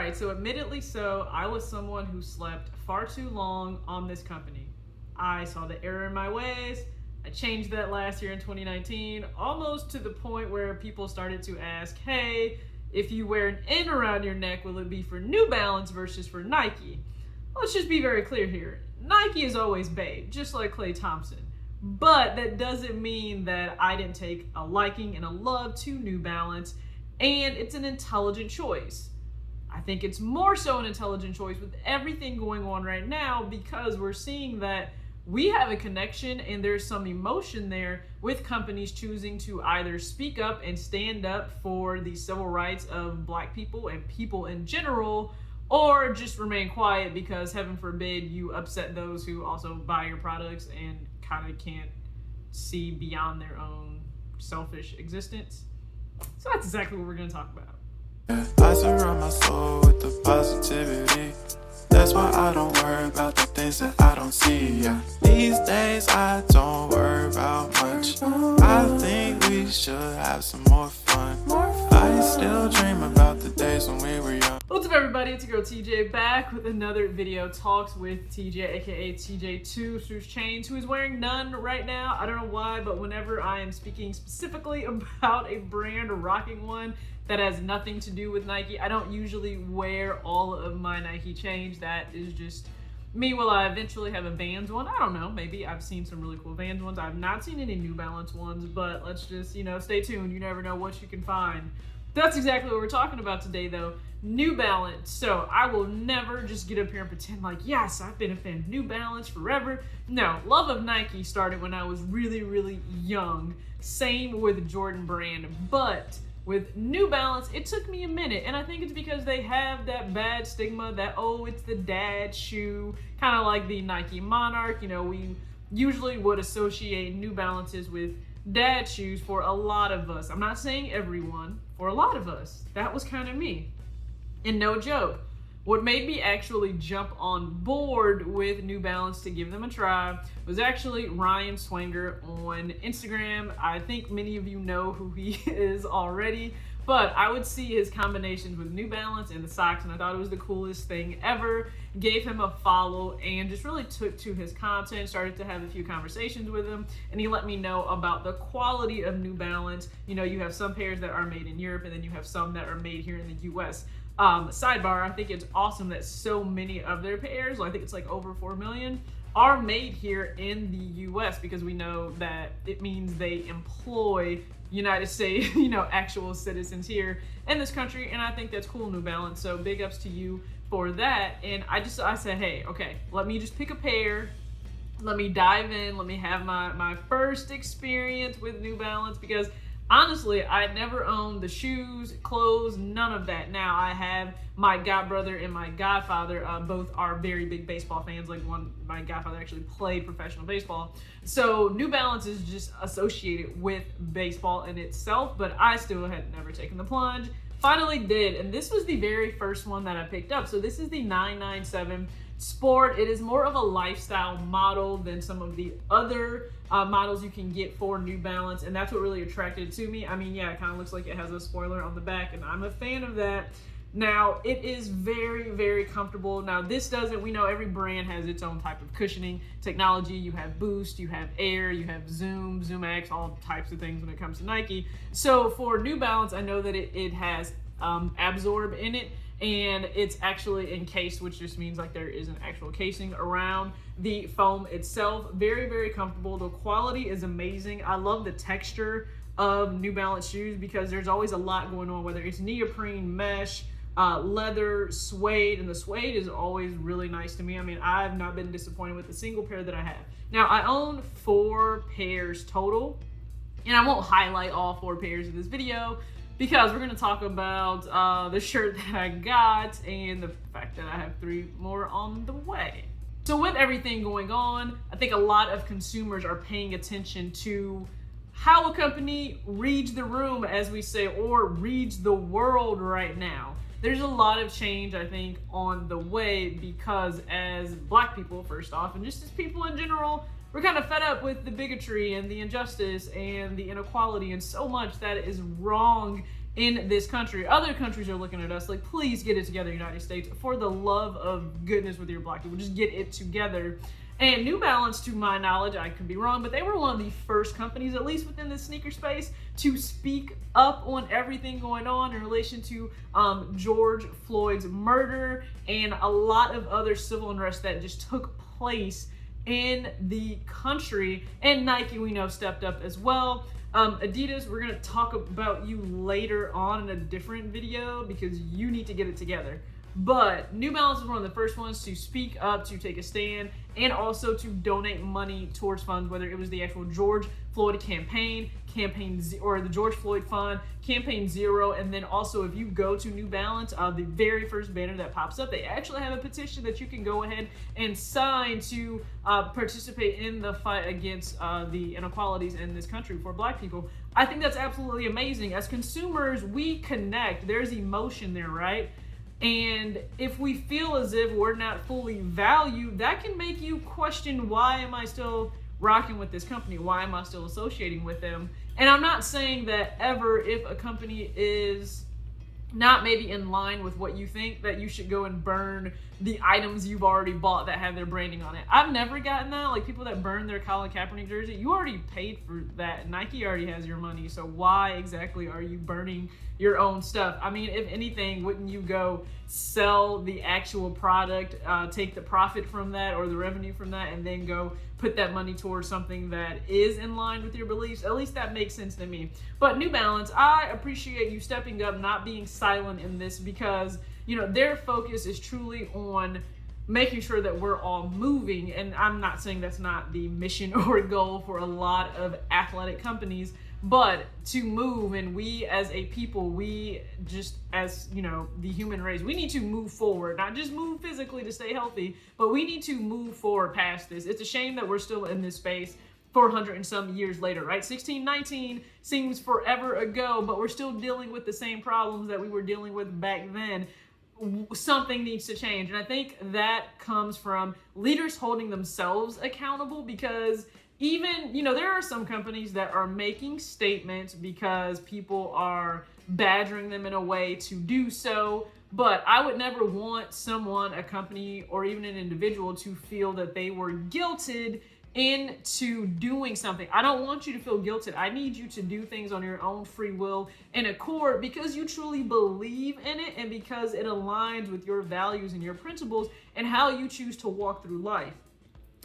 right, so admittedly so, I was someone who slept far too long on this company. I saw the error in my ways. I changed that last year in 2019, almost to the point where people started to ask, hey, if you wear an N around your neck, will it be for New Balance versus for Nike? Let's just be very clear here. Nike is always babe, just like Klay Thompson. But that doesn't mean that I didn't take a liking and a love to New Balance, and it's an intelligent choice. I think it's more so an intelligent choice with everything going on right now because we're seeing that we have a connection and there's some emotion there with companies choosing to either speak up and stand up for the civil rights of Black people and people in general, or just remain quiet because heaven forbid you upset those who also buy your products and kind of can't see beyond their own selfish existence. So that's exactly what we're going to talk about. I surround my soul with the positivity. That's why I don't worry about the things that I don't see. Yeah. These days I don't worry about much. I think we should have some more fun. I still dream about the days when we were young. What's up, everybody? It's your girl TJ back with another video talks with TJ, aka TJ2 Swoosh Chains, who is wearing none right now. I don't know why, but whenever I am speaking specifically about a brand or rocking one that has nothing to do with Nike, I don't usually wear all of my Nike chains. That is just me. Will I eventually have a Vans one? I don't know. Maybe. I've seen some really cool Vans ones. I've not seen any New Balance ones, but let's just, stay tuned. You never know what you can find. That's exactly what we're talking about today, though. New Balance. So I will never just get up here and pretend like, yes, I've been a fan of New Balance forever. No, love of Nike started when I was really, really young. Same with Jordan Brand, but with New Balance, it took me a minute, and I think it's because they have that bad stigma that, oh, it's the dad shoe, kind of like the Nike Monarch. We usually would associate New Balances with dad shoes for a lot of us. I'm not saying everyone, for a lot of us. That was kind of me. And no joke, what made me actually jump on board with New Balance to give them a try was actually Ryan Swanger on Instagram. I think many of you know who he is already, but I would see his combinations with New Balance and the socks, and I thought it was the coolest thing ever. Gave him a follow and just really took to his content, started to have a few conversations with him, and he let me know about the quality of New Balance. You have some pairs that are made in Europe, and then you have some that are made here in the US. Sidebar, I think it's awesome that so many of their pairs, I think it's like over 4 million, are made here in the US, because we know that it means they employ United States, actual citizens here in this country, and I think that's cool, New Balance. So big ups to you for that. And I said, hey, okay, let me just pick a pair. Let me dive in. Let me have my first experience with New Balance, because honestly, I never owned the shoes, clothes, none of that. Now, I have my godbrother and my godfather, both are very big baseball fans. My godfather actually played professional baseball. So New Balance is just associated with baseball in itself, but I still had never taken the plunge. Finally did, and this was the very first one that I picked up. So this is the 997 Sport. It is more of a lifestyle model than some of the other models you can get for New Balance, and that's what really attracted to me. I mean, yeah, it kind of looks like it has a spoiler on the back, and I'm a fan of that. Now, it is very, very comfortable. Now, this doesn't, we know every brand has its own type of cushioning technology. You have Boost, you have Air, you have Zoom, ZoomX, all types of things when it comes to Nike. So for New Balance, I know that it has Absorb in it, and it's actually encased, which just means like there is an actual casing around the foam itself. Very, very comfortable. The quality is amazing. I love the texture of New Balance shoes because there's always a lot going on, whether it's neoprene, mesh, leather, suede, and the suede is always really nice to me. I mean, I've not been disappointed with a single pair that I have. Now, I own 4 pairs total, and I won't highlight all 4 pairs in this video because we're going to talk about the shirt that I got and the fact that I have 3 more on the way. So with everything going on, I think a lot of consumers are paying attention to how a company reads the room, as we say, or reads the world right now. There's a lot of change, I think, on the way because as Black people, first off, and just as people in general, we're kind of fed up with the bigotry and the injustice and the inequality and so much that is wrong in this country. Other countries are looking at us like, please get it together, United States. For the love of goodness with your black people, just get it together. And New Balance, to my knowledge, I could be wrong, but they were one of the first companies, at least within the sneaker space, to speak up on everything going on in relation to George Floyd's murder and a lot of other civil unrest that just took place in the country. And Nike, we know, stepped up as well. Adidas, we're gonna talk about you later on in a different video because you need to get it together. But New Balance was one of the first ones to speak up, to take a stand, and also to donate money towards funds, whether it was the actual George Floyd campaign, or the George Floyd Fund, Campaign Zero, and then also if you go to New Balance, the very first banner that pops up, they actually have a petition that you can go ahead and sign to participate in the fight against the inequalities in this country for black people. I think that's absolutely amazing. As consumers, we connect. There's emotion there, right? And if we feel as if we're not fully valued, that can make you question, why am I still rocking with this company? Why am I still associating with them? And I'm not saying that ever, if a company is not maybe in line with what you think, that you should go and burn the items you've already bought that have their branding on it. I've never gotten that. Like, people that burn their Colin Kaepernick jersey, you already paid for that. Nike already has your money, so why exactly are you burning your own stuff? I mean, if anything, wouldn't you go sell the actual product, take the profit from that or the revenue from that, and then go put that money towards something that is in line with your beliefs? At least that makes sense to me. But New Balance, I appreciate you stepping up, not being silent in this, because you know their focus is truly on making sure that we're all moving. And I'm not saying that's not the mission or goal for a lot of athletic companies, but to move, and we as a people, we just, as you know, the human race, we need to move forward, not just move physically to stay healthy, but we need to move forward past this. It's a shame that we're still in this space 400 and some years later, right? 1619 seems forever ago, but we're still dealing with the same problems that we were dealing with back then. Something needs to change. And I think that comes from leaders holding themselves accountable, because even, you know, there are some companies that are making statements because people are badgering them in a way to do so. But I would never want someone, a company, or even an individual to feel that they were guilted into doing something. I don't want you to feel guilted. I need you to do things on your own free will and accord, because you truly believe in it and because it aligns with your values and your principles and how you choose to walk through life.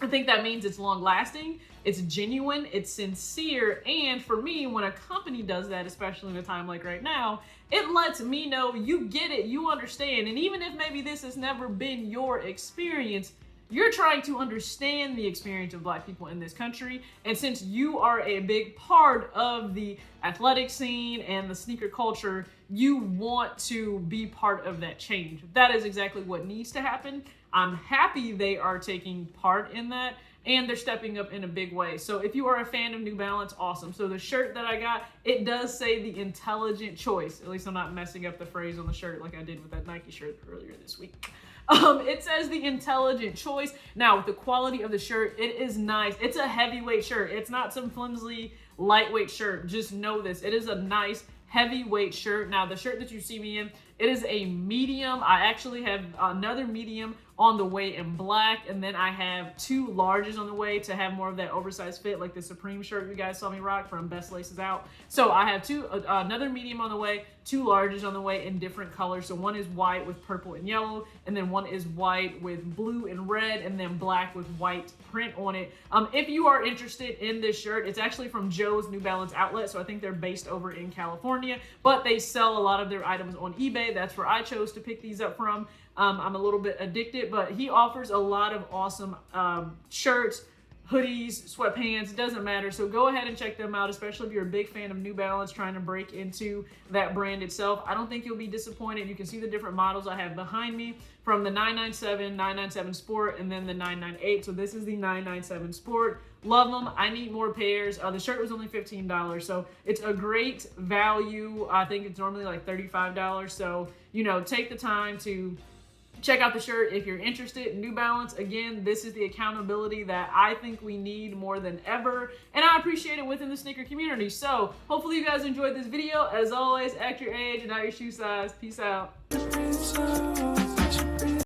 I think that means it's long lasting, it's genuine, it's sincere. And for me, when a company does that, especially in a time like right now, it lets me know you get it, you understand. And even if maybe this has never been your experience, you're trying to understand the experience of black people in this country. And since you are a big part of the athletic scene and the sneaker culture, you want to be part of that change. That is exactly what needs to happen. I'm happy they are taking part in that, and they're stepping up in a big way. So if you are a fan of New Balance, awesome. So the shirt that I got, it does say the intelligent choice. At least I'm not messing up the phrase on the shirt like I did with that Nike shirt earlier this week. It says the intelligent choice. Now, with the quality of the shirt, it is nice. It's a heavyweight shirt. It's not some flimsy, lightweight shirt. Just know this. It is a nice, heavyweight shirt. Now, the shirt that you see me in, it is a medium. I actually have another medium on the way in black, and then I have 2 larges on the way to have more of that oversized fit, like the Supreme shirt you guys saw me rock from Best Laces Out. So I have another medium on the way, 2 larges on the way in different colors. So one is white with purple and yellow, and then one is white with blue and red, and then black with white print on it. If you are interested in this shirt, it's actually from Joe's New Balance outlet, so I think they're based over in California, but they sell a lot of their items on eBay. That's where I chose to pick these up from. I'm a little bit addicted, but he offers a lot of awesome shirts, hoodies, sweatpants, it doesn't matter. So go ahead and check them out, especially if you're a big fan of New Balance trying to break into that brand itself. I don't think you'll be disappointed. You can see the different models I have behind me, from the 997, 997 Sport, and then the 998. So this is the 997 Sport. Love them. I need more pairs. The shirt was only $15, so it's a great value. I think it's normally like $35. So, you know, take the time to Check out the shirt if you're interested. New Balance, again, this is the accountability that I think we need more than ever, and I appreciate it within the sneaker community. So hopefully you guys enjoyed this video. As always, act your age and not your shoe size. Peace out.